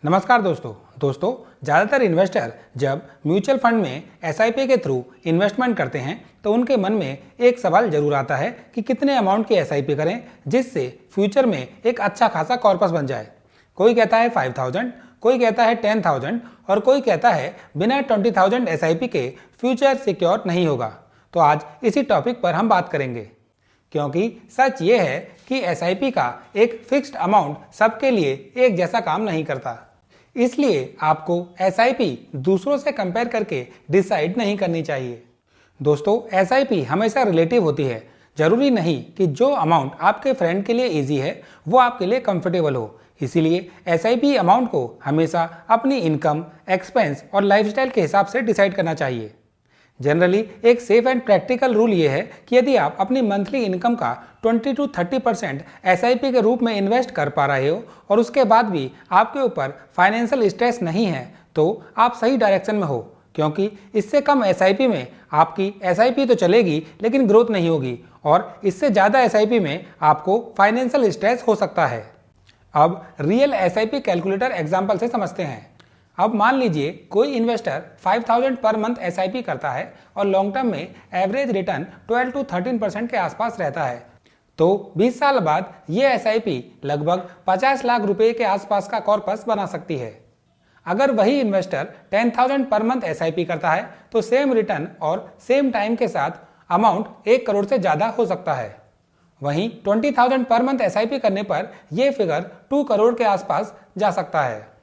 नमस्कार दोस्तों ज़्यादातर इन्वेस्टर जब म्यूचुअल फंड में एसआईपी के थ्रू इन्वेस्टमेंट करते हैं तो उनके मन में एक सवाल जरूर आता है कि कितने अमाउंट की एसआईपी करें जिससे फ्यूचर में एक अच्छा खासा कॉर्पस बन जाए। कोई कहता है 5000, कोई कहता है 10,000 और कोई कहता है बिना 20,000 एसआईपी के फ्यूचर सिक्योर नहीं होगा। तो आज इसी टॉपिक पर हम बात करेंगे, क्योंकि सच ये है कि एसआईपी का एक फिक्स्ड अमाउंट सबके लिए एक जैसा काम नहीं करता। इसलिए आपको एसआईपी दूसरों से कंपेयर करके डिसाइड नहीं करनी चाहिए। दोस्तों, एसआईपी हमेशा रिलेटिव होती है। जरूरी नहीं कि जो अमाउंट आपके फ्रेंड के लिए इजी है वो आपके लिए कंफर्टेबल हो। इसीलिए एसआईपी अमाउंट को हमेशा अपनी इनकम, एक्सपेंस और लाइफस्टाइल के हिसाब से डिसाइड करना चाहिए। जनरली एक सेफ एंड प्रैक्टिकल रूल ये है कि यदि आप अपनी मंथली इनकम का 20 to 30% एसआईपी के रूप में इन्वेस्ट कर पा रहे हो और उसके बाद भी आपके ऊपर फाइनेंशियल स्ट्रेस नहीं है तो आप सही डायरेक्शन में हो, क्योंकि इससे कम एसआईपी में आपकी एसआईपी तो चलेगी लेकिन ग्रोथ नहीं होगी और इससे ज़्यादा एसआईपी में आपको फाइनेंशियल स्ट्रेस हो सकता है। अब रियल एसआईपी कैलकुलेटर एग्जाम्पल से समझते हैं। अब मान लीजिए कोई इन्वेस्टर 5000 पर मंथ एसआईपी करता है और लॉन्ग टर्म में एवरेज रिटर्न 12 to 13% के आसपास रहता है, तो 20 साल बाद ये एसआईपी लगभग 50 लाख रुपए के आसपास का कॉर्पस बना सकती है। अगर वही इन्वेस्टर 10,000 पर मंथ एसआईपी करता है तो सेम रिटर्न और सेम टाइम के साथ अमाउंट 1 करोड़ से ज़्यादा हो सकता है। वहीं 20,000 पर मंथ एसआईपी करने पर यह फिगर 2 करोड़ के आसपास जा सकता है।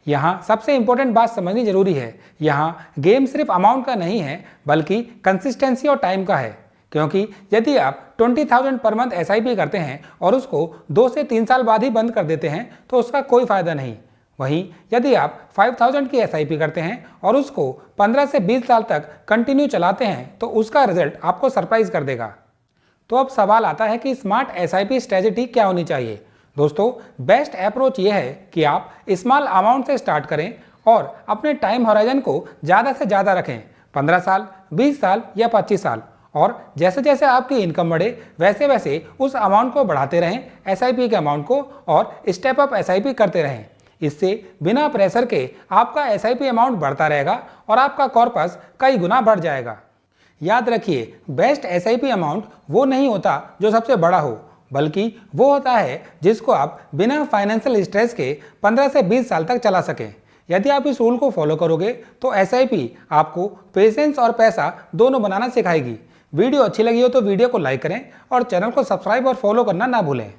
यहाँ सबसे इंपॉर्टेंट बात समझनी जरूरी है, यहाँ गेम सिर्फ अमाउंट का नहीं है बल्कि कंसिस्टेंसी और टाइम का है। क्योंकि यदि आप 20,000 पर मंथ एसआईपी करते हैं और उसको 2 से 3 साल बाद ही बंद कर देते हैं तो उसका कोई फायदा नहीं। वहीं यदि आप 5,000 की एसआईपी करते हैं और उसको 15 से 20 साल तक कंटिन्यू चलाते हैं तो उसका रिजल्ट आपको सरप्राइज कर देगा। तो अब सवाल आता है कि स्मार्ट एसआईपी स्ट्रेटेजी क्या होनी चाहिए। दोस्तों, बेस्ट अप्रोच ये है कि आप स्मॉल अमाउंट से स्टार्ट करें और अपने टाइम होराइजन को ज़्यादा से ज़्यादा रखें, 15 साल, 20 साल या 25 साल। और जैसे जैसे आपकी इनकम बढ़े वैसे वैसे उस अमाउंट को बढ़ाते रहें, एसआईपी के अमाउंट को, और स्टेप अप एसआईपी करते रहें। इससे बिना प्रेशर के आपका एसआईपी अमाउंट बढ़ता रहेगा और आपका कॉर्पस कई गुना बढ़ जाएगा। याद रखिए, बेस्ट एसआईपी अमाउंट वो नहीं होता जो सबसे बड़ा हो, बल्कि वो होता है जिसको आप बिना फाइनेंशियल स्ट्रेस के 15 से 20 साल तक चला सकें। यदि आप इस रूल को फॉलो करोगे तो एसआईपी आपको पेशेंस और पैसा दोनों बनाना सिखाएगी। वीडियो अच्छी लगी हो तो वीडियो को लाइक करें और चैनल को सब्सक्राइब और फॉलो करना ना भूलें।